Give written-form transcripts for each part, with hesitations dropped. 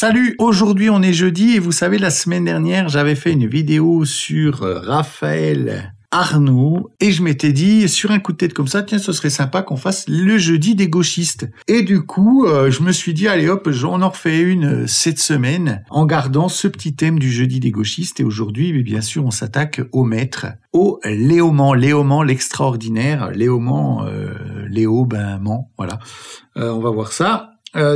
Salut, aujourd'hui on est jeudi et vous savez la semaine dernière j'avais fait une vidéo sur Raphaël Arnaud et je m'étais dit sur un coup de tête comme ça, tiens ce serait sympa qu'on fasse le jeudi des gauchistes. Et du coup je me suis dit allez hop, on en refait une cette semaine en gardant ce petit thème du jeudi des gauchistes et aujourd'hui bien sûr on s'attaque au maître, au Léaumont l'extraordinaire, Léaumont, voilà. On va voir ça.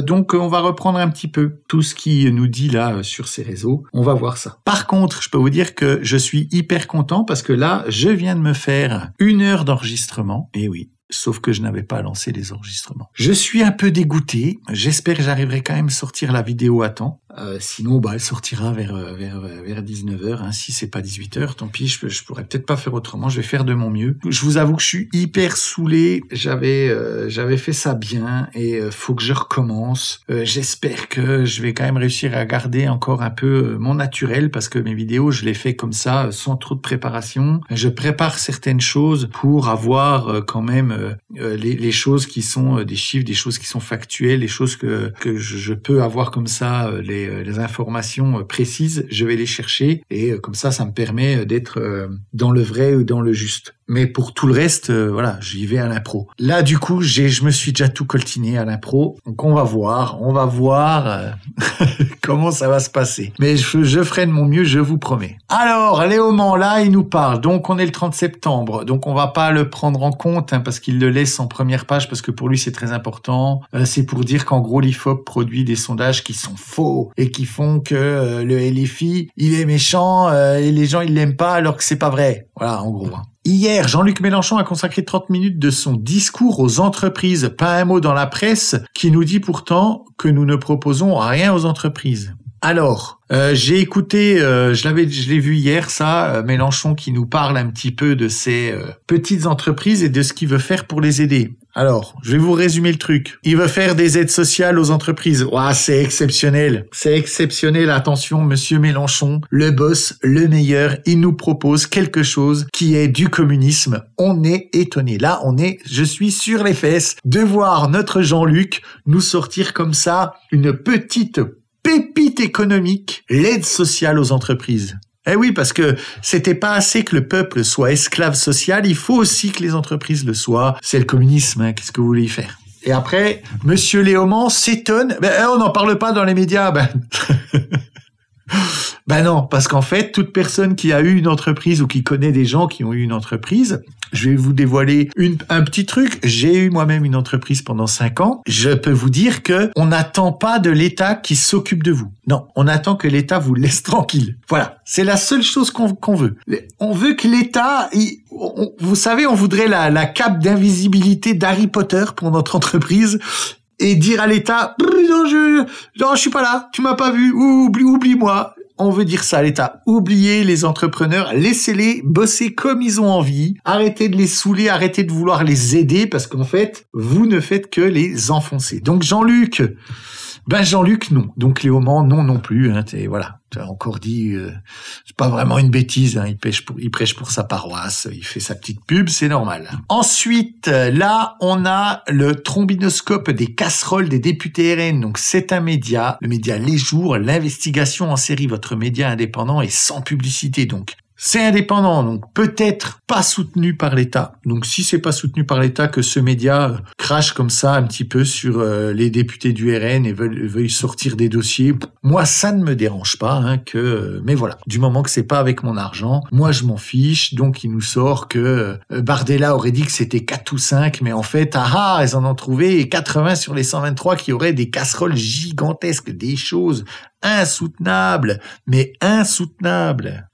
Donc on va reprendre un petit peu tout ce qu'il nous dit là sur ses réseaux. On va voir ça. Par contre, je peux vous dire que je suis hyper content parce que là, je viens de me faire 1 heure d'enregistrement. Et oui. Sauf que je n'avais pas lancé les enregistrements. Je suis un peu dégoûté. J'espère que j'arriverai quand même à sortir la vidéo à temps. Sinon, elle sortira vers 19h. Hein. Si c'est pas 18h, tant pis, je pourrais peut-être pas faire autrement. Je vais faire de mon mieux. Je vous avoue que je suis hyper saoulé. J'avais fait ça bien et faut que je recommence. J'espère que je vais quand même réussir à garder encore un peu mon naturel parce que mes vidéos, je les fais comme ça, sans trop de préparation. Je prépare certaines choses pour avoir quand même les choses qui sont des chiffres, des choses qui sont factuelles, des choses que je peux avoir comme ça, les informations précises, je vais les chercher et comme ça me permet d'être dans le vrai ou dans le juste. Mais pour tout le reste, j'y vais à l'impro. Là, du coup, je me suis déjà tout coltiné à l'impro. Donc, on va voir comment ça va se passer. Mais je ferai de mon mieux, je vous promets. Alors, Léaumont, là, il nous parle. Donc, on est le 30 septembre. Donc, on va pas le prendre en compte, parce qu'il le laisse en première page, parce que pour lui, c'est très important. C'est pour dire qu'en gros, l'IFOP produit des sondages qui sont faux et qui font que le LFI, il est méchant et les gens, ils l'aiment pas alors que c'est pas vrai. Voilà, en gros. Hier, Jean-Luc Mélenchon a consacré 30 minutes de son discours aux entreprises. Pas un mot dans la presse qui nous dit pourtant que nous ne proposons rien aux entreprises. Alors, j'ai écouté, je l'ai vu hier, Mélenchon qui nous parle un petit peu de ces petites entreprises et de ce qu'il veut faire pour les aider. Alors, je vais vous résumer le truc. Il veut faire des aides sociales aux entreprises. Ouah, c'est exceptionnel. C'est exceptionnel. Attention, monsieur Mélenchon, le boss, le meilleur, il nous propose quelque chose qui est du communisme. On est étonné. Là, je suis sur les fesses de voir notre Jean-Luc nous sortir comme ça une petite pépite économique, l'aide sociale aux entreprises. Eh oui, parce que c'était pas assez que le peuple soit esclave social, il faut aussi que les entreprises le soient. C'est le communisme, qu'est-ce que vous voulez y faire? Et après, monsieur Léaumont s'étonne. On n'en parle pas dans les médias. Non, parce qu'en fait, toute personne qui a eu une entreprise ou qui connaît des gens qui ont eu une entreprise, je vais vous dévoiler un petit truc. J'ai eu moi-même une entreprise pendant 5 ans. Je peux vous dire que on n'attend pas de l'État qui s'occupe de vous. Non, on attend que l'État vous laisse tranquille. Voilà, c'est la seule chose qu'on veut. On veut que l'État, vous savez, on voudrait la cape d'invisibilité d'Harry Potter pour notre entreprise. Et dire à l'État, non, je suis pas là, tu m'as pas vu, oublie-moi. On veut dire ça à l'État. Oubliez les entrepreneurs, laissez-les bosser comme ils ont envie. Arrêtez de les saouler, arrêtez de vouloir les aider parce qu'en fait, vous ne faites que les enfoncer. Donc Jean-Luc, non. Donc Léaumont, non plus. Voilà. Tu as encore dit, c'est pas vraiment une bêtise. Il prêche pour sa paroisse, il fait sa petite pub, c'est normal. Ensuite, là, on a le trombinoscope des casseroles des députés RN. Donc c'est un média, le média Les Jours, l'investigation en série, votre média indépendant et sans publicité. Donc c'est indépendant, donc peut-être pas soutenu par l'État. Donc si c'est pas soutenu par l'État que ce média crache comme ça un petit peu sur les députés du RN et veuille sortir des dossiers, moi ça ne me dérange pas, mais voilà, du moment que c'est pas avec mon argent, moi je m'en fiche. Donc il nous sort que Bardella aurait dit que c'était 4 ou 5, mais en fait, ils en ont trouvé 80 sur les 123 qui auraient des casseroles gigantesques, des choses insoutenable.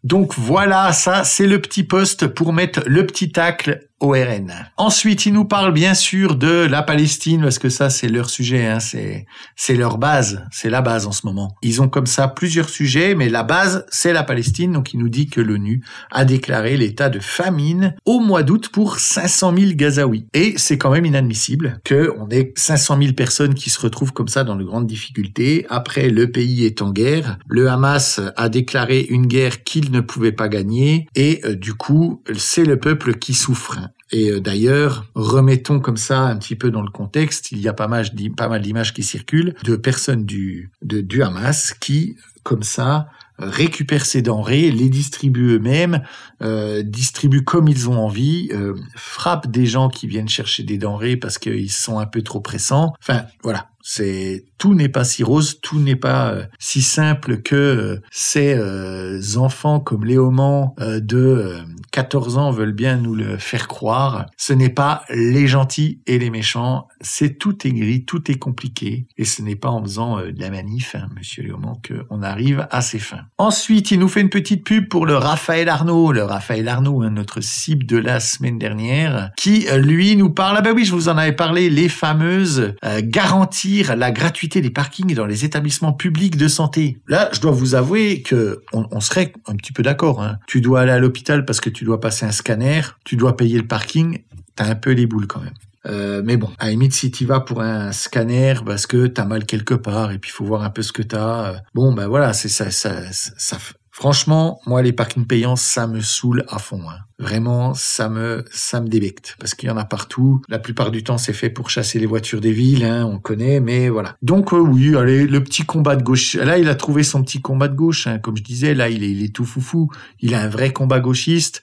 Donc voilà, ça c'est le petit post pour mettre le petit tacle au RN. Ensuite, il nous parle bien sûr de la Palestine, parce que ça c'est leur sujet, c'est leur base, c'est la base en ce moment. Ils ont comme ça plusieurs sujets, mais la base c'est la Palestine, donc il nous dit que l'ONU a déclaré l'état de famine au mois d'août pour 500 000 Gazaouis. Et c'est quand même inadmissible qu'on ait 500 000 personnes qui se retrouvent comme ça dans de grandes difficultés. Après, le pays est en guerre, le Hamas a déclaré une guerre qu'il ne pouvait pas gagner, et du coup, c'est le peuple qui souffre. Et d'ailleurs, remettons comme ça un petit peu dans le contexte, il y a pas mal d'images qui circulent de personnes du Hamas qui, comme ça, récupèrent ces denrées, les distribuent eux-mêmes, distribuent comme ils ont envie, frappent des gens qui viennent chercher des denrées parce qu'ils sont un peu trop pressants. Enfin, voilà. Tout n'est pas si rose, tout n'est pas si simple que ces enfants comme Léoman de 14 ans veulent bien nous le faire croire. Ce n'est pas les gentils et les méchants, tout est gris, tout est compliqué, et ce n'est pas en faisant de la manif, monsieur Léoman, qu'on arrive à ses fins. Ensuite, il nous fait une petite pub pour le Raphaël Arnaud, notre cible de la semaine dernière, qui lui nous parle, oui, je vous en avais parlé, les fameuses garanties la gratuité des parkings dans les établissements publics de santé. Là, je dois vous avouer que on serait un petit peu d'accord. Tu dois aller à l'hôpital parce que tu dois passer un scanner, tu dois payer le parking, t'as un peu les boules quand même. Mais bon, à la limite, si tu vas pour un scanner parce que t'as mal quelque part et puis il faut voir un peu ce que t'as, voilà, c'est ça. Franchement, moi, les parkings payants, ça me saoule à fond. Vraiment, ça me débecte. Parce qu'il y en a partout. La plupart du temps, c'est fait pour chasser les voitures des villes, on connaît, mais voilà. Donc, oui, allez, le petit combat de gauche. Là, il a trouvé son petit combat de gauche. Comme je disais, là, il est tout foufou. Il a un vrai combat gauchiste,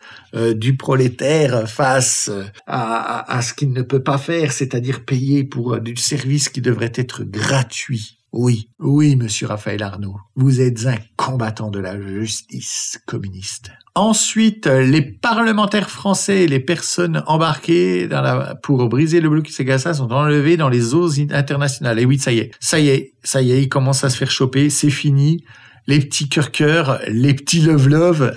du prolétaire face à ce qu'il ne peut pas faire, c'est-à-dire payer pour du service qui devrait être gratuit. Oui, monsieur Raphaël Arnaud, vous êtes un combattant de la justice communiste. Ensuite, les parlementaires français et les personnes embarquées pour briser le blocus de Gaza sont enlevés dans les eaux internationales. Et oui, ça y est, il commence à se faire choper, c'est fini. Les petits cœurs, les petits love.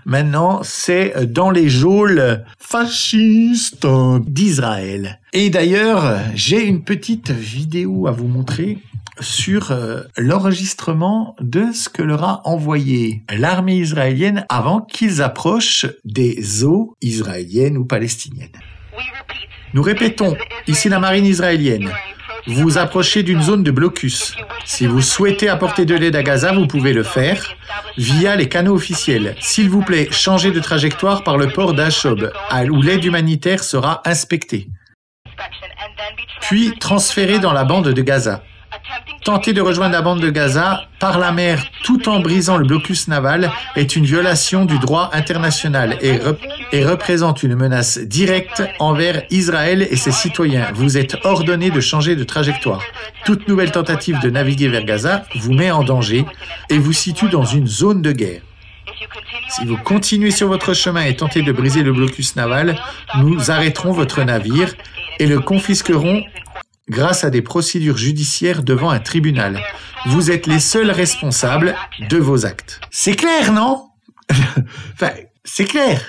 Maintenant, c'est dans les geôles fascistes d'Israël. Et d'ailleurs, j'ai une petite vidéo à vous montrer sur l'enregistrement de ce que leur a envoyé l'armée israélienne avant qu'ils approchent des eaux israéliennes ou palestiniennes. Nous répétons, ici la marine israélienne. Vous approchez d'une zone de blocus. Si vous souhaitez apporter de l'aide à Gaza, vous pouvez le faire via les canaux officiels. S'il vous plaît, changez de trajectoire par le port d'Ashob, où l'aide humanitaire sera inspectée. Puis transférée dans la bande de Gaza. Tenter de rejoindre la bande de Gaza par la mer tout en brisant le blocus naval est une violation du droit international et représente une menace directe envers Israël et ses citoyens. Vous êtes ordonné de changer de trajectoire. Toute nouvelle tentative de naviguer vers Gaza vous met en danger et vous situe dans une zone de guerre. Si vous continuez sur votre chemin et tentez de briser le blocus naval, nous arrêterons votre navire et le confisquerons grâce à des procédures judiciaires devant un tribunal. Vous êtes les seuls responsables de vos actes. C'est clair, non? Enfin, c'est clair.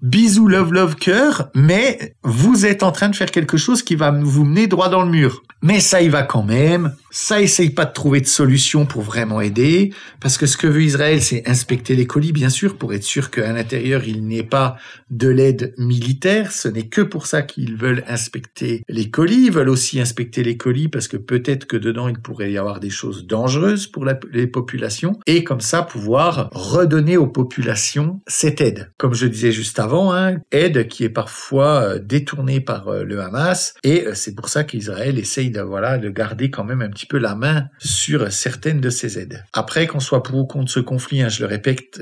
Bisous, love, cœur, mais vous êtes en train de faire quelque chose qui va vous mener droit dans le mur. Mais ça y va quand même. Ça essaye pas de trouver de solution pour vraiment aider, parce que ce que veut Israël, c'est inspecter les colis, bien sûr, pour être sûr qu'à l'intérieur, il n'y ait pas de l'aide militaire. Ce n'est que pour ça qu'ils veulent inspecter les colis. Ils veulent aussi inspecter les colis parce que peut-être que dedans, il pourrait y avoir des choses dangereuses pour les populations, et comme ça, pouvoir redonner aux populations cette aide. Comme je disais juste avant, aide qui est parfois détournée par le Hamas, et c'est pour ça qu'Israël essaye de garder quand même un petit peu la main sur certaines de ces aides. Après, qu'on soit pour ou contre ce conflit, je le répète,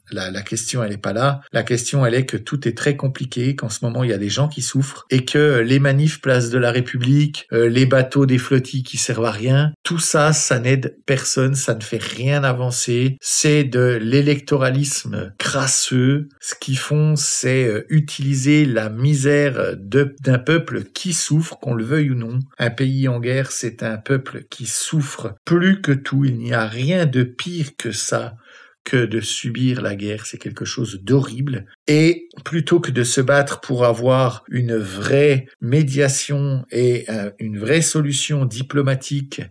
la question elle est pas là. La question elle est que tout est très compliqué, qu'en ce moment il y a des gens qui souffrent et que les manifs place de la République, les bateaux des flottilles qui servent à rien, tout ça, ça n'aide personne, ça ne fait rien avancer. C'est de l'électoralisme crasseux. Ce qu'ils font, c'est utiliser la misère d'un peuple qui souffre, qu'on le veuille ou non. Un pays en guerre, c'est un peuple qui souffre plus que tout. Il n'y a rien de pire que ça, que de subir la guerre. C'est quelque chose d'horrible. Et plutôt que de se battre pour avoir une vraie médiation et une vraie solution diplomatique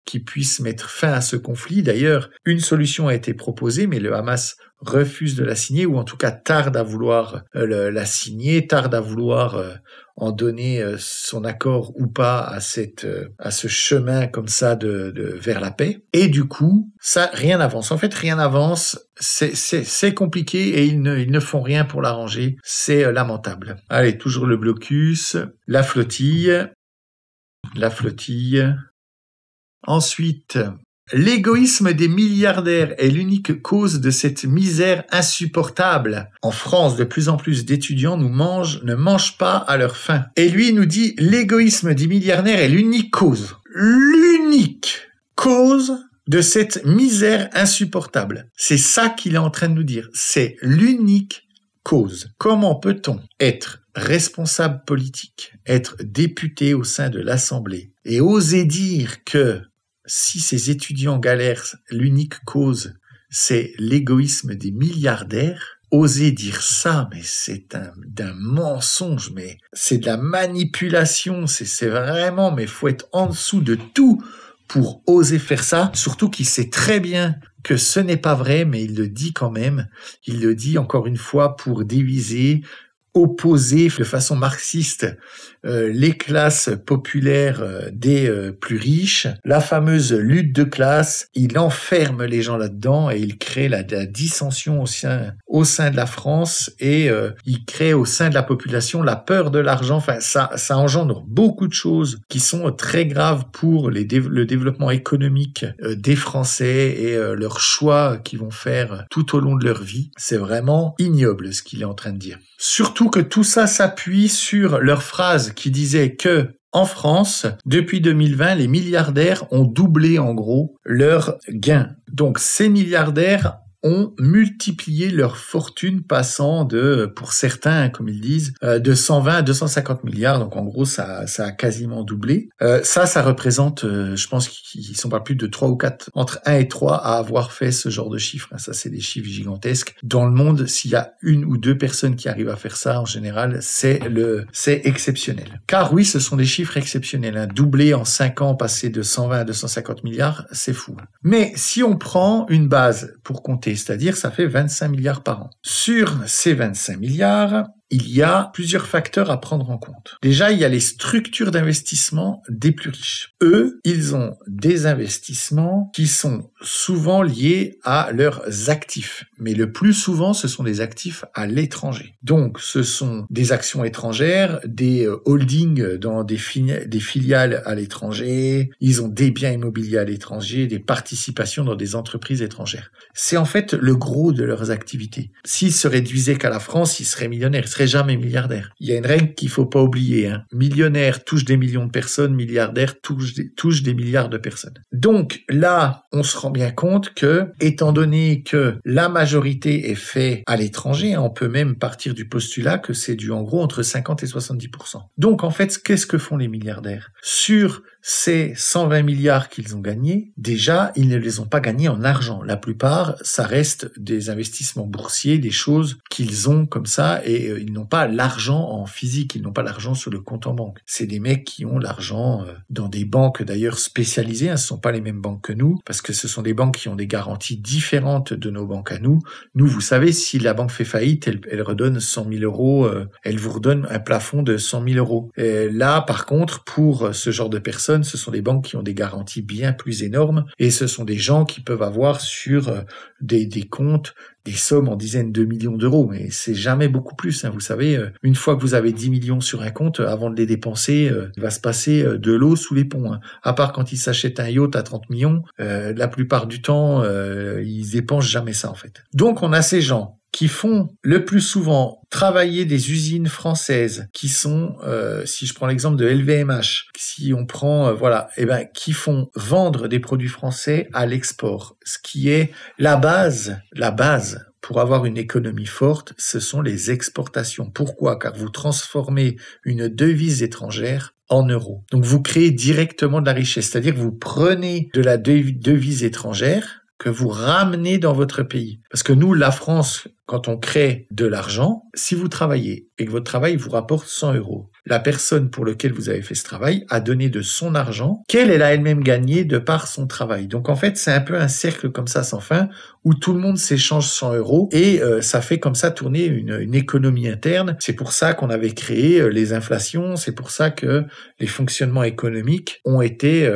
qui puisse mettre fin à ce conflit. D'ailleurs, une solution a été proposée, mais le Hamas refuse de la signer, ou en tout cas tarde à vouloir la signer, tarde à vouloir en donner son accord ou pas à ce chemin comme ça vers la paix. Et du coup, ça, rien n'avance. En fait, rien n'avance. C'est compliqué et ils ne font rien pour l'arranger. C'est lamentable. Allez, toujours le blocus, la flottille. Ensuite, l'égoïsme des milliardaires est l'unique cause de cette misère insupportable. En France, de plus en plus d'étudiants ne mangent pas à leur faim. Et lui nous dit, l'égoïsme des milliardaires est l'unique cause. L'unique cause de cette misère insupportable. C'est ça qu'il est en train de nous dire. C'est l'unique cause. Comment peut-on être responsable politique, être député au sein de l'Assemblée et oser dire que si ces étudiants galèrent, l'unique cause, c'est l'égoïsme des milliardaires? Oser dire ça, mais c'est d'un mensonge, mais c'est de la manipulation, c'est vraiment, mais faut être en dessous de tout pour oser faire ça, surtout qu'il sait très bien que ce n'est pas vrai, mais il le dit quand même. Il le dit encore une fois pour diviser, opposer de façon marxiste les classes populaires des plus riches, la fameuse lutte de classe. Il enferme les gens là-dedans et il crée la dissension au sein de la France et il crée au sein de la population la peur de l'argent. Enfin, ça engendre beaucoup de choses qui sont très graves pour le développement économique des Français et leurs choix qu'ils vont faire tout au long de leur vie. C'est vraiment ignoble ce qu'il est en train de dire. Surtout que tout ça s'appuie sur leur phrase qui disait que en France, depuis 2020, les milliardaires ont doublé en gros leurs gains. Donc ces milliardaires ont multiplié leur fortune passant pour certains, comme ils disent, de 120 à 250 milliards. Donc en gros, ça a quasiment doublé. Ça représente, je pense qu'ils sont pas plus de 3 ou 4, entre 1 et 3 à avoir fait ce genre de chiffres. Ça, c'est des chiffres gigantesques. Dans le monde, s'il y a 1 ou 2 personnes qui arrivent à faire ça, en général, c'est exceptionnel. Car oui, ce sont des chiffres exceptionnels. Doubler en 5 ans, passer de 120 à 250 milliards, c'est fou. Mais si on prend une base pour compter, c'est-à-dire ça fait 25 milliards par an. Sur ces 25 milliards, il y a plusieurs facteurs à prendre en compte. Déjà, il y a les structures d'investissement des plus riches. Eux, ils ont des investissements qui sont souvent liés à leurs actifs. Mais le plus souvent, ce sont des actifs à l'étranger. Donc, ce sont des actions étrangères, des holdings dans des filiales à l'étranger. Ils ont des biens immobiliers à l'étranger, des participations dans des entreprises étrangères. C'est en fait le gros de leurs activités. S'ils se réduisaient qu'à la France, ils seraient millionnaires. Ils seraient jamais milliardaires. Il y a une règle qu'il faut pas oublier. Millionnaire touche des millions de personnes, milliardaire touche des milliards de personnes. Donc là, on se rend bien compte que, étant donné que la majorité est faite à l'étranger, on peut même partir du postulat que c'est dû en gros entre 50 et 70%. Donc en fait, qu'est-ce que font les milliardaires? Sur ces 120 milliards qu'ils ont gagnés, déjà, ils ne les ont pas gagnés en argent. La plupart, ça reste des investissements boursiers, des choses qu'ils ont comme ça, et ils n'ont pas l'argent en physique, ils n'ont pas l'argent sur le compte en banque. C'est des mecs qui ont l'argent dans des banques d'ailleurs spécialisées, ce ne sont pas les mêmes banques que nous, parce que ce sont des banques qui ont des garanties différentes de nos banques à nous. Nous, vous savez, si la banque fait faillite, elle redonne 100 000 euros, elle vous redonne un plafond de 100 000 euros. Et là, par contre, pour ce genre de personnes, ce sont des banques qui ont des garanties bien plus énormes, et ce sont des gens qui peuvent avoir sur des comptes des sommes en dizaines de millions d'euros, mais c'est jamais beaucoup plus. Vous savez, une fois que vous avez 10 millions sur un compte, avant de les dépenser, il va se passer de l'eau sous les ponts. À part quand ils s'achètent un yacht à 30 millions, la plupart du temps, ils dépensent jamais ça en fait. Donc on a ces gens qui font le plus souvent travailler des usines françaises qui sont, si je prends l'exemple de LVMH, si on prend, qui font vendre des produits français à l'export, ce qui est la base pour avoir une économie forte, ce sont les exportations. Pourquoi? Car vous transformez une devise étrangère en euros. Donc vous créez directement de la richesse, c'est-à-dire que vous prenez de la devise étrangère que vous ramenez dans votre pays. Parce que nous, la France, quand on crée de l'argent, si vous travaillez et que votre travail vous rapporte 100 euros, la personne pour laquelle vous avez fait ce travail a donné de son argent qu'elle a elle-même gagné de par son travail. Donc en fait, c'est un peu un cercle comme ça sans fin où tout le monde s'échange 100 euros et ça fait comme ça tourner une économie interne. C'est pour ça qu'on avait créé les inflations, c'est pour ça que les fonctionnements économiques ont été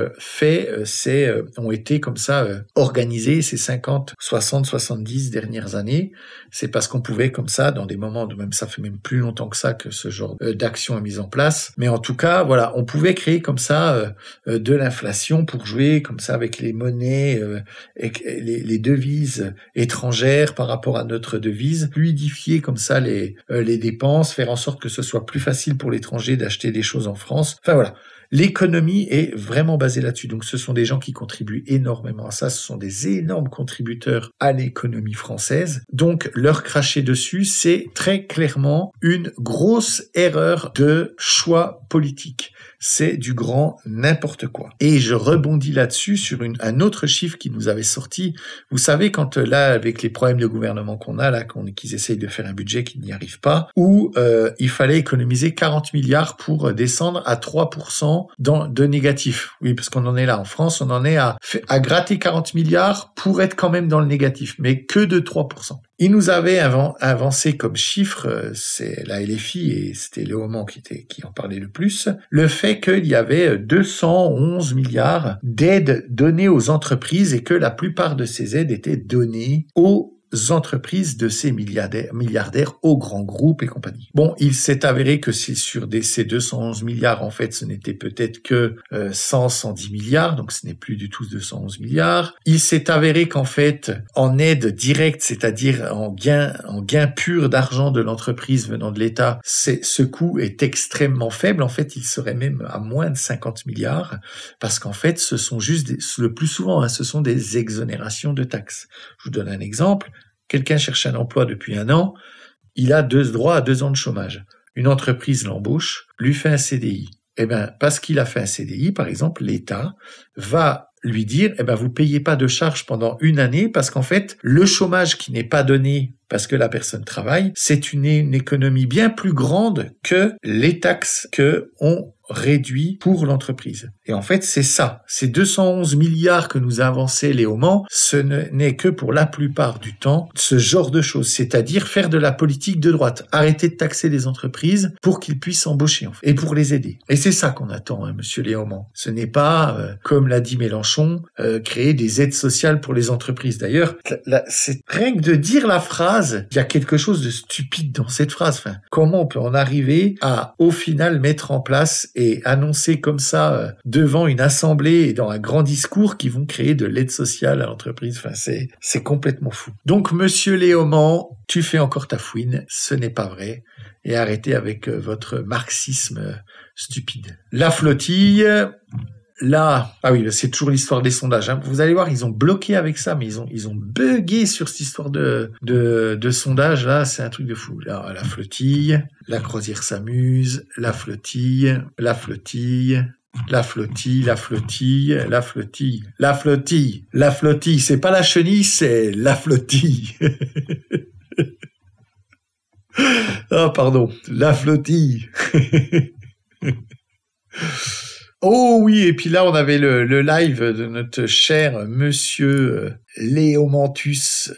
ont été comme ça organisés ces 50, 60, 70 dernières années. C'est parce qu'on pouvait comme ça, dans des moments, même ça fait même plus longtemps que ça que ce genre d'action est mise en place. Mais en tout cas, voilà, on pouvait créer comme ça de l'inflation pour jouer comme ça avec les monnaies, et les devises étrangères par rapport à notre devise, fluidifier comme ça les dépenses, faire en sorte que ce soit plus facile pour l'étranger d'acheter des choses en France. Enfin voilà. L'économie est vraiment basée là-dessus. Donc, ce sont des gens qui contribuent énormément à ça. Ce sont des énormes contributeurs à l'économie française. Donc, leur cracher dessus, c'est très clairement une grosse erreur de choix politique. C'est du grand n'importe quoi. Et je rebondis là-dessus sur un autre chiffre qui nous avait sorti. Vous savez, quand là, avec les problèmes de gouvernement qu'on a, là, qu'ils essayent de faire un budget qui n'y arrive pas, où il fallait économiser 40 milliards pour descendre à 3% de négatif. Oui, parce qu'on en est là. En France, on en est à gratter 40 milliards pour être quand même dans le négatif, mais que de 3%. Il nous avait avancé comme chiffre, c'est la LFI et c'était Léo Aumont qui en parlait le plus, le fait qu'il y avait 211 milliards d'aides données aux entreprises et que la plupart de ces aides étaient données aux entreprises de ces milliardaires aux grands groupes et compagnie. Bon, il s'est avéré que sur ces 211 milliards, en fait, ce n'était peut-être que 110 milliards, donc ce n'est plus du tout 211 milliards. Il s'est avéré qu'en fait, en aide directe, c'est-à-dire en gain pur d'argent de l'entreprise venant de l'État, ce coût est extrêmement faible. En fait, il serait même à moins de 50 milliards, parce qu'en fait, ce sont juste le plus souvent, ce sont des exonérations de taxes. Je vous donne un exemple. Quelqu'un cherche un emploi depuis 1 an, il a droit à 2 ans de chômage. Une entreprise l'embauche, lui fait un CDI. Eh bien, parce qu'il a fait un CDI, par exemple, l'État va lui dire, eh ben, vous payez pas de charges pendant 1 année parce qu'en fait, le chômage qui n'est pas donné parce que la personne travaille, c'est une économie bien plus grande que les taxes que on réduit pour l'entreprise. Et en fait, c'est ça. Ces 211 milliards que nous a avancés Léo Aumont, ce n'est que pour la plupart du temps ce genre de choses, c'est-à-dire faire de la politique de droite, arrêter de taxer les entreprises pour qu'ils puissent embaucher en fait, et pour les aider. Et c'est ça qu'on attend, monsieur Léo Aumont. Ce n'est pas, comme l'a dit Mélenchon, créer des aides sociales pour les entreprises. D'ailleurs, c'est rien que de dire la phrase, il y a quelque chose de stupide dans cette phrase. Enfin, comment on peut en arriver à, au final, mettre en place et annoncer comme ça devant une assemblée et dans un grand discours qu'ils vont créer de l'aide sociale à l'entreprise. Enfin, c'est complètement fou. Donc, monsieur Léo Aumont, tu fais encore ta fouine, ce n'est pas vrai. Et arrêtez avec votre marxisme stupide. La flottille... Là, ah oui, c'est toujours l'histoire des sondages. Hein. Vous allez voir, ils ont bloqué avec ça, mais ils ont bugué sur cette histoire de sondage. Là, c'est un truc de fou. Là, la flottille, la croisière s'amuse, la flottille, la flottille. La flottille, la flottille, la flottille, la flottille, la flottille. C'est pas la chenille, c'est la flottille. Ah, pardon, la flottille. Oh oui, et puis là, on avait le live de notre cher monsieur Léomantus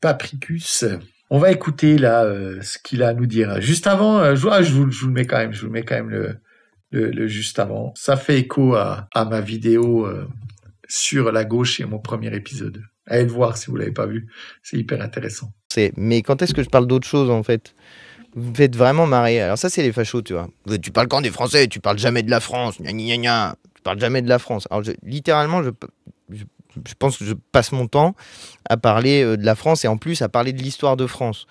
Papricus. On va écouter là ce qu'il a à nous dire. Juste avant, je vous le mets quand même, le juste avant. Ça fait écho à ma vidéo sur la gauche et mon premier épisode. Allez le voir si vous l'avez pas vu, c'est hyper intéressant. Mais quand est-ce que je parle d'autre chose en fait ? Vous me faites vraiment marrer. Alors ça, c'est les fachos, tu vois. Tu parles quand des Français, tu parles jamais de la France. Gna gna gna. Tu parles jamais de la France. Alors littéralement, je pense que je passe mon temps à parler de la France et en plus à parler de l'histoire de France.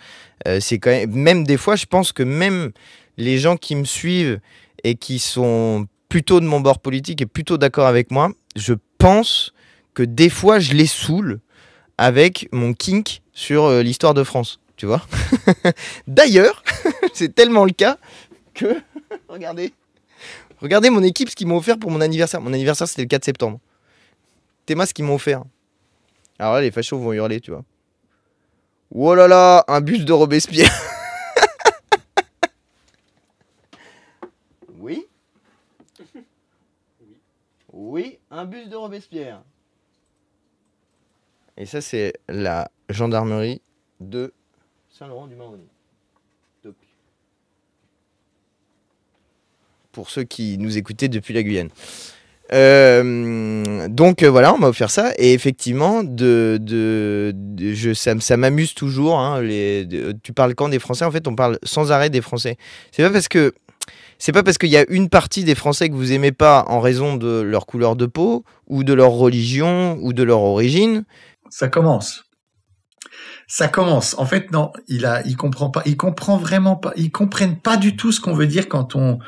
C'est quand même des fois, je pense que même les gens qui me suivent et qui sont plutôt de mon bord politique et plutôt d'accord avec moi, je pense que des fois, je les saoule avec mon kink sur l'histoire de France. Tu vois. D'ailleurs, c'est tellement le cas que... Regardez mon équipe, ce qu'ils m'ont offert pour mon anniversaire. Mon anniversaire, c'était le 4 septembre. Théma, ce qu'ils m'ont offert. Alors là, les fachos vont hurler, tu vois. Oh là là, un buste de Robespierre. Oui. Oui, un buste de Robespierre. Et ça, c'est la gendarmerie de Saint-Laurent-du-Maroni. Top. Pour ceux qui nous écoutaient depuis la Guyane. Donc voilà, on m'a offert ça. Et effectivement, ça m'amuse toujours. Hein, tu parles quand des Français? En fait, on parle sans arrêt des Français. C'est pas parce qu'il y a une partie des Français que vous aimez pas en raison de leur couleur de peau, ou de leur religion, ou de leur origine. Ça commence. En fait, non, il comprend pas. Il comprend vraiment pas. Ils comprennent pas du tout ce qu'on veut dire quand on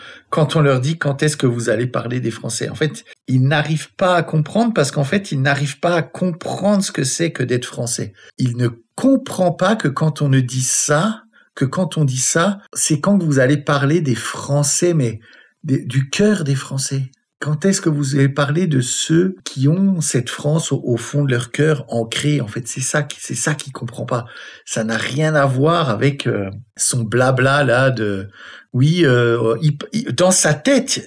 leur dit quand est-ce que vous allez parler des Français. En fait, ils n'arrivent pas à comprendre parce qu'en fait, ils n'arrivent pas à comprendre ce que c'est que d'être français. Il ne comprend pas que quand on dit ça, c'est quand vous allez parler des Français, mais du cœur des Français. Quand est-ce que vous allez parler de ceux qui ont cette France au fond de leur cœur ancrée? En fait, c'est ça qu'il comprend pas. Ça n'a rien à voir avec son blabla là de oui. Dans sa tête,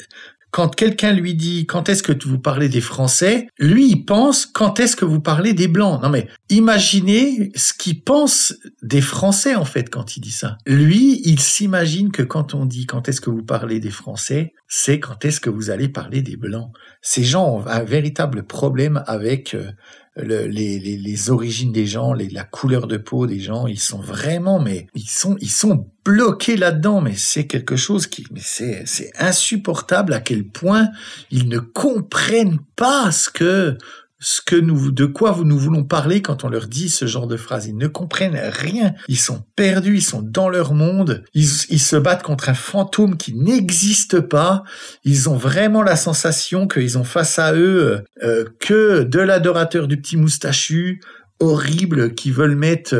quand quelqu'un lui dit quand est-ce que vous parlez des Français, lui il pense quand est-ce que vous parlez des Blancs. Non mais imaginez ce qu'il pense des Français en fait quand il dit ça. Lui, il s'imagine que quand on dit quand est-ce que vous parlez des Français, c'est quand est-ce que vous allez parler des Blancs. Ces gens ont un véritable problème avec les origines des gens, la couleur de peau des gens. Ils sont vraiment, mais ils sont bloqués là-dedans. Mais c'est quelque chose c'est insupportable à quel point ils ne comprennent pas de quoi nous voulons parler quand on leur dit ce genre de phrase. Ils ne comprennent rien. Ils sont perdus, ils sont dans leur monde. Ils se battent contre un fantôme qui n'existe pas. Ils ont vraiment la sensation qu'ils ont face à eux que de l'adorateur du petit moustachu horrible qui veulent mettre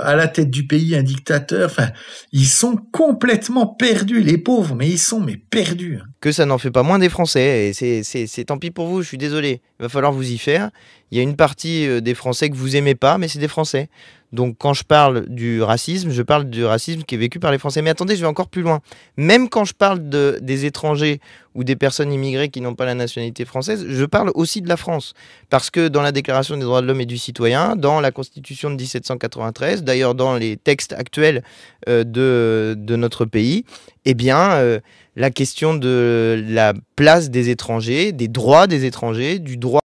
à la tête du pays un dictateur. Enfin, ils sont complètement perdus, les pauvres, mais ils sont perdus. Que ça n'en fait pas moins des Français, et c'est tant pis pour vous, je suis désolé. Il va falloir vous y faire. Il y a une partie des Français que vous aimez pas, mais c'est des Français. Donc quand je parle du racisme, je parle du racisme qui est vécu par les Français. Mais attendez, je vais encore plus loin. Même quand je parle des étrangers ou des personnes immigrées qui n'ont pas la nationalité française, je parle aussi de la France. Parce que dans la Déclaration des droits de l'homme et du citoyen, dans la Constitution de 1793, d'ailleurs dans les textes actuels de notre pays, eh bien, la question de la place des étrangers, des droits des étrangers, du droit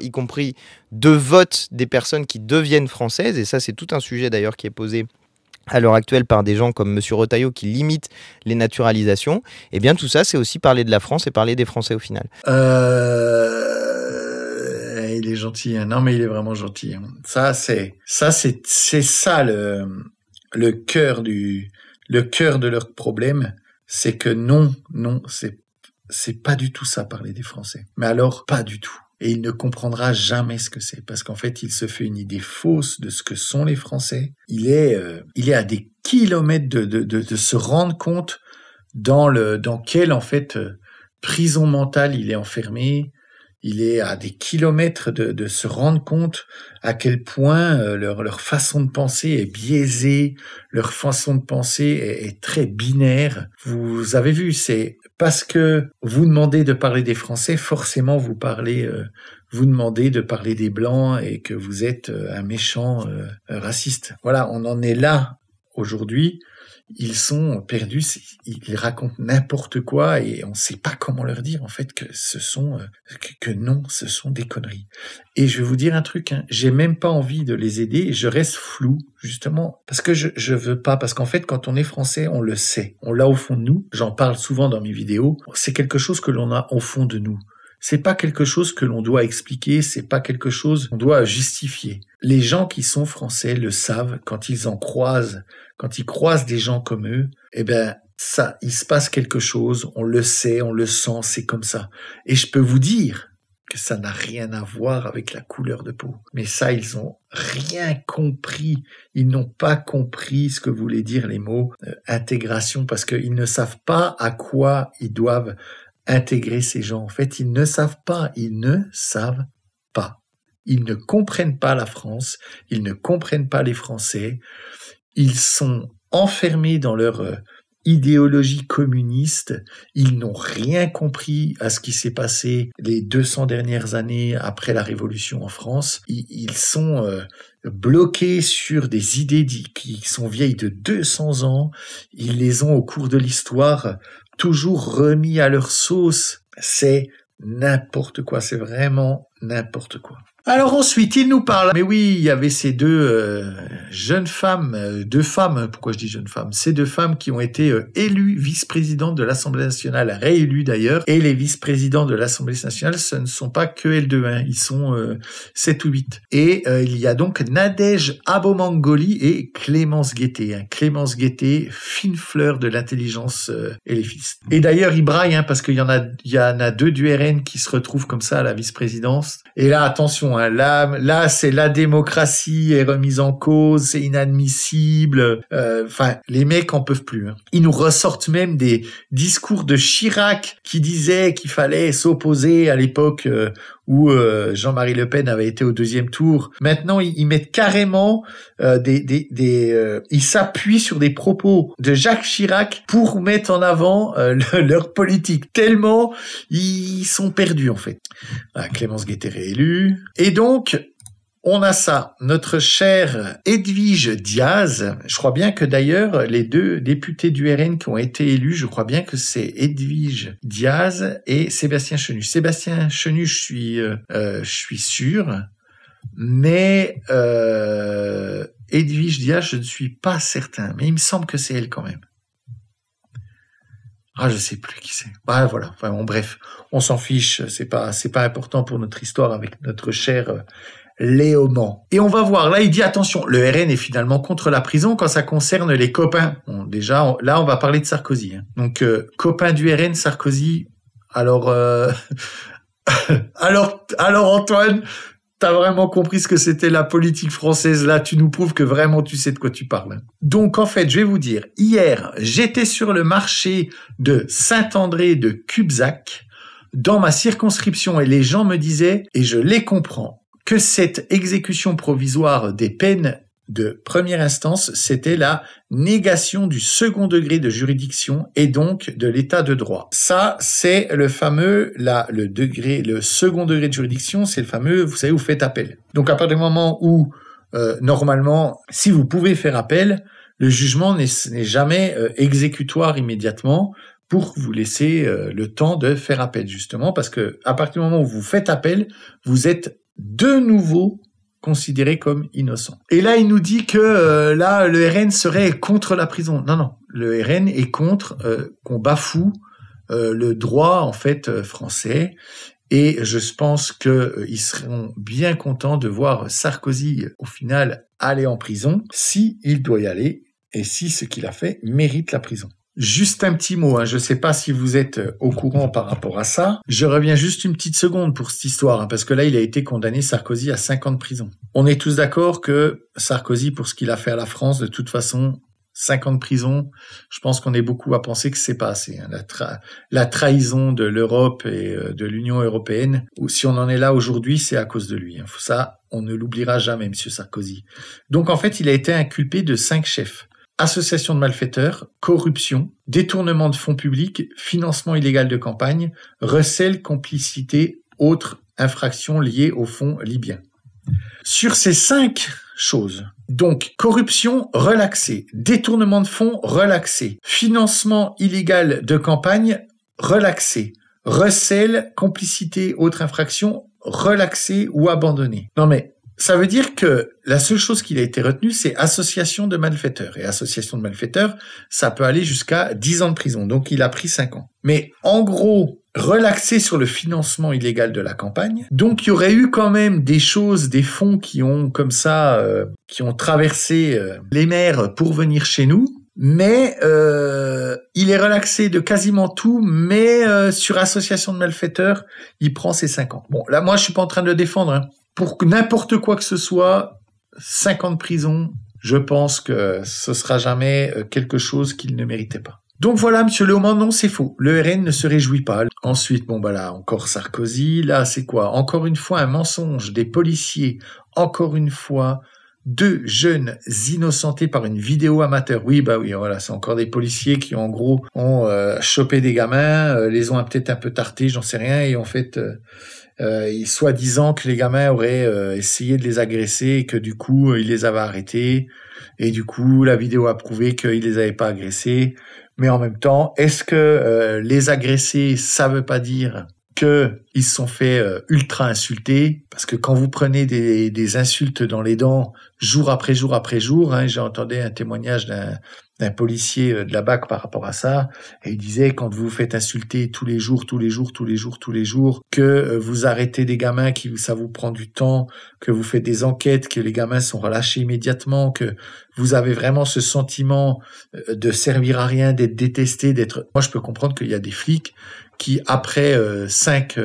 y compris de vote des personnes qui deviennent françaises, et ça c'est tout un sujet d'ailleurs qui est posé à l'heure actuelle par des gens comme Monsieur Retailleau qui limitent les naturalisations, et bien tout ça c'est aussi parler de la France et parler des Français au final. Il est gentil, hein. Non mais il est vraiment gentil. Hein. C'est ça le cœur de leur problème, c'est que non, c'est pas du tout ça parler des Français. Mais alors pas du tout. Et il ne comprendra jamais ce que c'est, parce qu'en fait, il se fait une idée fausse de ce que sont les Français. Il est à des kilomètres de se rendre compte dans quelle en fait prison mentale il est enfermé. Il est à des kilomètres de se rendre compte à quel point leur façon de penser est biaisée, leur façon de penser est très binaire. Vous avez vu, c'est parce que vous demandez de parler des Français, forcément vous demandez de parler des Blancs et que vous êtes un méchant raciste. Voilà, on en est là aujourd'hui. Ils sont perdus, ils racontent n'importe quoi et on ne sait pas comment leur dire en fait que ce sont des conneries. Et je vais vous dire un truc, hein, j'ai même pas envie de les aider et je reste flou justement parce que je veux pas, parce qu'en fait quand on est français on le sait, on l'a au fond de nous. J'en parle souvent dans mes vidéos. C'est quelque chose que l'on a au fond de nous. C'est pas quelque chose que l'on doit expliquer, c'est pas quelque chose qu'on doit justifier. Les gens qui sont français le savent quand ils croisent des gens comme eux, eh ben, ça, il se passe quelque chose, on le sait, on le sent, c'est comme ça. Et je peux vous dire que ça n'a rien à voir avec la couleur de peau. Mais ça, ils ont rien compris. Ils n'ont pas compris ce que voulaient dire les mots intégration, parce qu'ils ne savent pas à quoi ils doivent intégrer ces gens. En fait, ils ne savent pas. Ils ne comprennent pas la France, ils ne comprennent pas les Français, ils sont enfermés dans leur idéologie communiste, ils n'ont rien compris à ce qui s'est passé les 200 dernières années après la Révolution en France. Ils sont bloqués sur des idées qui sont vieilles de 200 ans, ils les ont au cours de l'histoire toujours remis à leur sauce. C'est n'importe quoi, c'est vraiment n'importe quoi. Alors ensuite, il nous parle, mais oui, il y avait ces deux jeunes femmes, pourquoi je dis jeunes femmes? Ces deux femmes qui ont été élues vice-présidentes de l'Assemblée nationale, réélues d'ailleurs, et les vice-présidents de l'Assemblée nationale, ce ne sont pas que elles deux, hein, ils sont 7 ou 8. Et il y a donc Nadège Abomangoli et Clémence Guettet. Hein. Clémence Guettet, fine fleur de l'intelligence éléphiste. Et d'ailleurs, il braille, hein, parce qu'il y en a deux du RN qui se retrouvent comme ça à la vice-présidence. Et là, attention, hein, là, c'est la démocratie est remise en cause, c'est inadmissible. Enfin, les mecs en peuvent plus. Hein. Ils nous ressortent même des discours de Chirac qui disaient qu'il fallait s'opposer à l'époque où Jean-Marie Le Pen avait été au deuxième tour. Maintenant, ils mettent carrément ils s'appuient sur des propos de Jacques Chirac pour mettre en avant leur politique. Tellement ils sont perdus en fait. Voilà, Clémence Guettet réélue. Et donc, on a ça, notre cher Edwige Diaz. Je crois bien que d'ailleurs, les deux députés du RN qui ont été élus, je crois bien que c'est Edwige Diaz et Sébastien Chenu. Sébastien Chenu, je suis sûr, mais Edwige Diaz, je ne suis pas certain, mais il me semble que c'est elle quand même. Ah, je sais plus qui c'est. Ah, voilà. Enfin, bon, bref, on s'en fiche. C'est pas important pour notre histoire avec notre cher Léaumont. Et on va voir. Là, il dit attention. Le RN est finalement contre la prison quand ça concerne les copains. Bon, déjà, là, on va parler de Sarkozy. Hein. Donc, copain du RN, Sarkozy. Alors, alors, Antoine. T'as vraiment compris ce que c'était la politique française. Là, tu nous prouves que vraiment tu sais de quoi tu parles. Donc, en fait, je vais vous dire, hier, j'étais sur le marché de Saint-André de Cubzac, dans ma circonscription, et les gens me disaient, et je les comprends, que cette exécution provisoire des peines de première instance, c'était la négation du second degré de juridiction et donc de l'état de droit. Ça, c'est le fameux, le second degré de juridiction, c'est le fameux, vous savez, vous faites appel. Donc, à partir du moment où, normalement, si vous pouvez faire appel, le jugement n'est jamais exécutoire immédiatement pour vous laisser le temps de faire appel, justement, parce que à partir du moment où vous faites appel, vous êtes de nouveau considéré comme innocent. Et là, il nous dit que là, le RN serait contre la prison. Non, le RN est contre qu'on bafoue le droit en fait français. Et je pense qu'ils seront bien contents de voir Sarkozy au final aller en prison, si il doit y aller et si ce qu'il a fait mérite la prison. Juste un petit mot, hein. Je ne sais pas si vous êtes au courant par rapport à ça. Je reviens juste une petite seconde pour cette histoire, hein, parce que là, il a été condamné, Sarkozy, à 5 ans de prison. On est tous d'accord que Sarkozy, pour ce qu'il a fait à la France, de toute façon, 5 ans de prison, je pense qu'on est beaucoup à penser que c'est pas assez. Hein. La trahison de l'Europe et de l'Union européenne, si on en est là aujourd'hui, c'est à cause de lui. Hein. Ça, on ne l'oubliera jamais, monsieur Sarkozy. Donc, en fait, il a été inculpé de 5 chefs. Association de malfaiteurs, corruption, détournement de fonds publics, financement illégal de campagne, recel, complicité, autres infractions liées aux fonds libyens. Sur ces 5 choses, donc corruption relaxée, détournement de fonds relaxé, financement illégal de campagne relaxé, recel, complicité, autres infractions relaxé ou abandonné. Non mais ça veut dire que la seule chose qui a été retenue, c'est association de malfaiteurs. Et association de malfaiteurs, ça peut aller jusqu'à 10 ans de prison. Donc, il a pris 5 ans. Mais en gros, relaxé sur le financement illégal de la campagne. Donc, il y aurait eu quand même des choses, des fonds qui ont comme ça, qui ont traversé les mers pour venir chez nous. Mais il est relaxé de quasiment tout, mais sur association de malfaiteurs, il prend ses 5 ans. Bon, là, moi, je suis pas en train de le défendre, hein. Pour n'importe quoi que ce soit, 5 ans de prison, je pense que ce sera jamais quelque chose qu'il ne méritait pas. Donc voilà, monsieur Leaumont, non, c'est faux. Le RN ne se réjouit pas. Ensuite, bon, bah là, encore Sarkozy. Là, c'est quoi? Encore une fois, un mensonge des policiers. Encore une fois, 2 jeunes innocentés par une vidéo amateur. Oui, bah oui, voilà, c'est encore des policiers qui, en gros, ont chopé des gamins, les ont peut-être un peu tartés, j'en sais rien, et en fait... soi-disant que les gamins auraient essayé de les agresser et que du coup, ils les avaient arrêtés. Et du coup, la vidéo a prouvé qu'ils les avaient pas agressés. Mais en même temps, est-ce que les agressés, ça veut pas dire qu'ils se sont fait ultra insulter? Parce que quand vous prenez des insultes dans les dents jour après jour après jour, hein, j'ai entendu un témoignage d'un policier de la BAC par rapport à ça, et il disait quand vous vous faites insulter tous les jours, que vous arrêtez des gamins, ça vous prend du temps, que vous faites des enquêtes, que les gamins sont relâchés immédiatement, que vous avez vraiment ce sentiment de servir à rien, d'être détesté, d'être... Moi, je peux comprendre qu'il y a des flics qui, après 5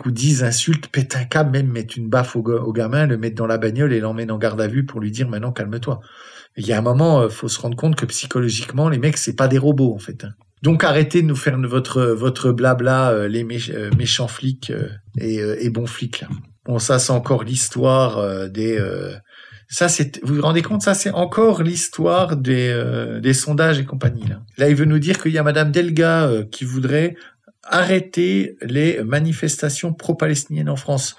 ou 10 insultes, pètent un câble, même mettent une baffe au gamin, le mettent dans la bagnole et l'emmènent en garde à vue pour lui dire « Maintenant, calme-toi ». Il y a un moment, faut se rendre compte que psychologiquement, les mecs, c'est pas des robots, en fait. Donc, arrêtez de nous faire votre blabla, les méchants flics et bons flics. Là. Bon, ça, c'est encore l'histoire ça, vous vous rendez compte, ça, c'est encore l'histoire des sondages et compagnie. Là, il veut nous dire qu'il y a Madame Delga qui voudrait arrêter les manifestations pro-palestiniennes en France.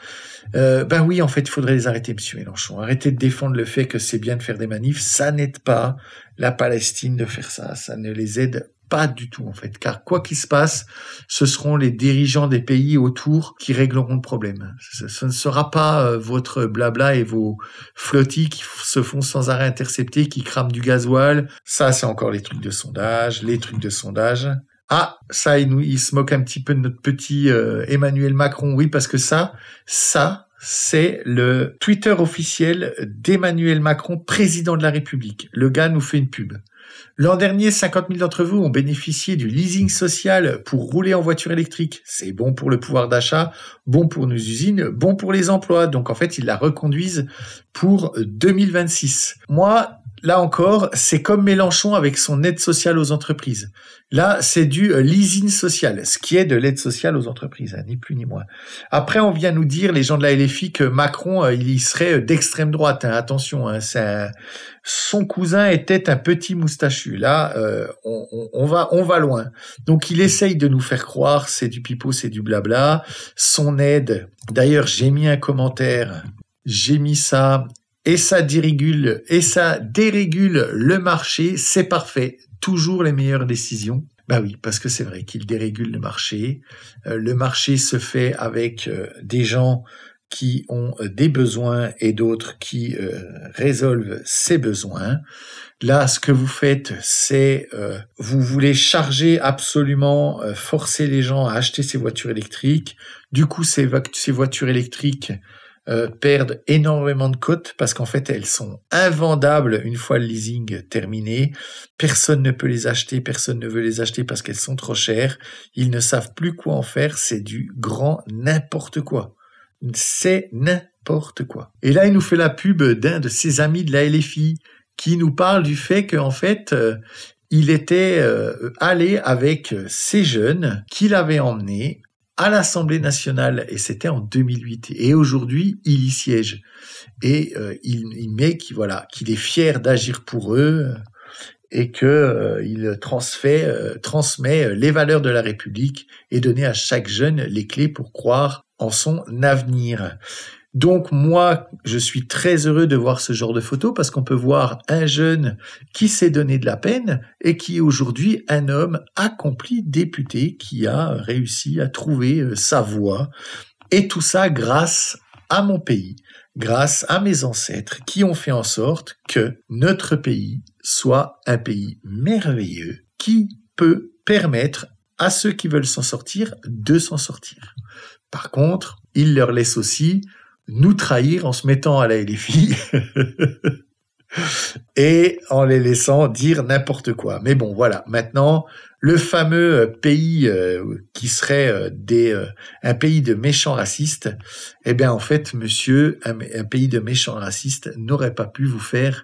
Ben oui, en fait, il faudrait les arrêter, monsieur Mélenchon. Arrêtez de défendre le fait que c'est bien de faire des manifs. Ça n'aide pas la Palestine de faire ça. Ça ne les aide pas du tout, en fait. Car quoi qu'il se passe, ce seront les dirigeants des pays autour qui régleront le problème. Ce ne sera pas votre blabla et vos flottilles qui se font sans arrêt intercepter, qui crament du gasoil. Ça, c'est encore les trucs de sondage. Ah, ça, il se moque un petit peu de notre petit Emmanuel Macron. Oui, parce que ça, c'est le Twitter officiel d'Emmanuel Macron, président de la République. Le gars nous fait une pub. L'an dernier, 50 000 d'entre vous ont bénéficié du leasing social pour rouler en voiture électrique. C'est bon pour le pouvoir d'achat, bon pour nos usines, bon pour les emplois. Donc, en fait, ils la reconduisent pour 2026. Moi, là encore, c'est comme Mélenchon avec son aide sociale aux entreprises. Là, c'est du leasing social, ce qui est de l'aide sociale aux entreprises, hein, ni plus ni moins. Après, on vient nous dire, les gens de la LFI, que Macron, il serait d'extrême droite. Hein, attention, hein, son cousin était un petit moustachu. Là, on va loin. Donc, il essaye de nous faire croire, c'est du pipeau, c'est du blabla. Son aide, d'ailleurs, j'ai mis un commentaire, j'ai mis ça... Et ça dérégule le marché, c'est parfait. Toujours les meilleures décisions. Bah oui, parce que c'est vrai qu'il dérégule le marché. Le marché se fait avec des gens qui ont des besoins et d'autres qui résolvent ces besoins. Là, ce que vous faites, c'est vous voulez charger absolument, forcer les gens à acheter ces voitures électriques. Du coup, ces voitures électriques perdent énormément de cotes parce qu'en fait elles sont invendables une fois le leasing terminé. Personne ne peut les acheter, personne ne veut les acheter parce qu'elles sont trop chères. Ils ne savent plus quoi en faire, c'est du grand n'importe quoi. C'est n'importe quoi. Et là, il nous fait la pub d'un de ses amis de la LFI qui nous parle du fait qu'en fait, il était allé avec ces jeunes qu'il avait emmenés à l'Assemblée nationale, et c'était en 2008. Et aujourd'hui, il y siège. Et il met qu'il est fier d'agir pour eux et qu'il transmet les valeurs de la République et donner à chaque jeune les clés pour croire en son avenir. Donc moi, je suis très heureux de voir ce genre de photos parce qu'on peut voir un jeune qui s'est donné de la peine et qui est aujourd'hui un homme accompli, député, qui a réussi à trouver sa voie. Et tout ça grâce à mon pays, grâce à mes ancêtres qui ont fait en sorte que notre pays soit un pays merveilleux qui peut permettre à ceux qui veulent s'en sortir de s'en sortir. Par contre, il leur laisse aussi nous trahir en se mettant à la LFI et en les laissant dire n'importe quoi. Mais bon, voilà, maintenant, le fameux pays qui serait un pays de méchants racistes, eh bien en fait, monsieur, un pays de méchants racistes n'aurait pas pu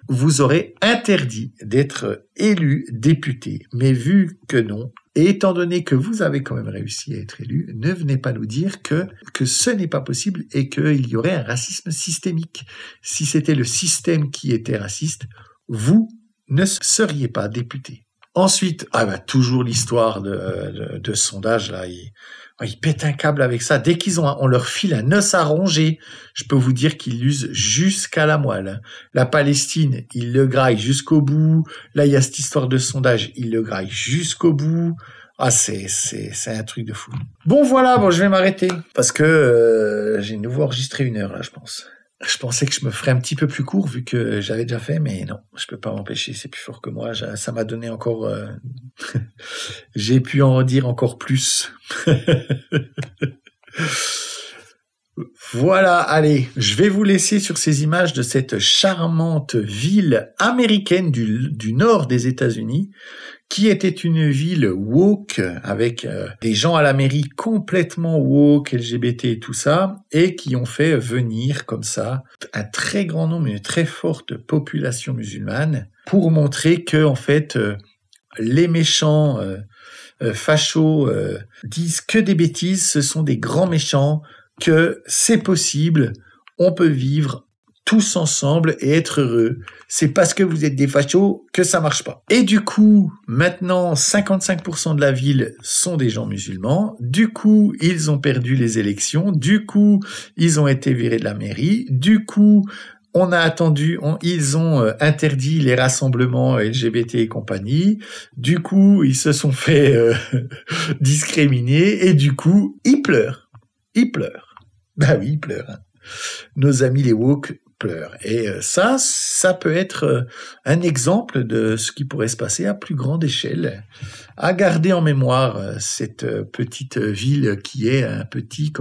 vous aurait interdit d'être élu député. Mais vu que non, et étant donné que vous avez quand même réussi à être élu, ne venez pas nous dire que ce n'est pas possible et qu'il y aurait un racisme systémique. Si c'était le système qui était raciste, vous ne seriez pas député. Ensuite, toujours l'histoire de ce sondage là, ils pètent un câble avec ça. Dès on leur file un os à ronger, je peux vous dire qu'ils l'usent jusqu'à la moelle. La Palestine, ils le graillent jusqu'au bout. Là, il y a cette histoire de sondage, ils le graillent jusqu'au bout. Ah, c'est un truc de fou. Bon, voilà, je vais m'arrêter parce que j'ai de nouveau enregistré 1 heure là, je pense. Je pensais que je me ferais un petit peu plus court vu que j'avais déjà fait, mais non, je peux pas m'empêcher, c'est plus fort que moi. Ça m'a donné encore... j'ai pu en dire encore plus. Voilà, allez, je vais vous laisser sur ces images de cette charmante ville américaine du nord des États-Unis, qui était une ville woke, avec des gens à la mairie complètement woke, LGBT et tout ça, et qui ont fait venir comme ça un très grand nombre, une très forte population musulmane, pour montrer que en fait les méchants fachos disent que des bêtises, ce sont des grands méchants, que c'est possible, on peut vivre tous ensemble et être heureux. C'est parce que vous êtes des fachos que ça marche pas. Et du coup, maintenant, 55% de la ville sont des gens musulmans. Du coup, ils ont perdu les élections. Du coup, ils ont été virés de la mairie. Du coup, on a attendu, ils ont interdit les rassemblements LGBT et compagnie. Du coup, ils se sont fait discriminer. Et du coup, ils pleurent. Ils pleurent. Bah oui, ils pleurent. Hein. Nos amis les woke pleurent. Et ça peut être un exemple de ce qui pourrait se passer à plus grande échelle. À garder en mémoire cette petite ville qui est un petit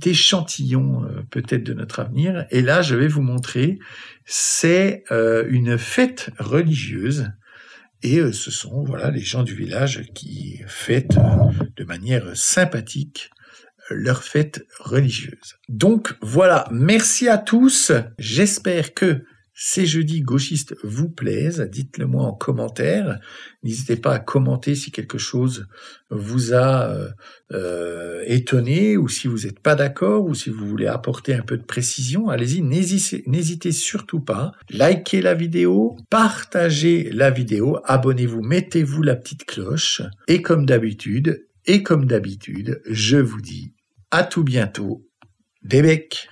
échantillon peut-être de notre avenir. Et là, je vais vous montrer, c'est une fête religieuse. Et ce sont les gens du village qui fêtent de manière sympathique leur fête religieuse. Donc voilà, merci à tous. J'espère que ces jeudis gauchistes vous plaisent. Dites-le moi en commentaire. N'hésitez pas à commenter si quelque chose vous a étonné ou si vous n'êtes pas d'accord ou si vous voulez apporter un peu de précision. Allez-y, n'hésitez surtout pas. Likez la vidéo, partagez la vidéo, abonnez-vous, mettez-vous la petite cloche. Et comme d'habitude, je vous dis à tout bientôt, des becs.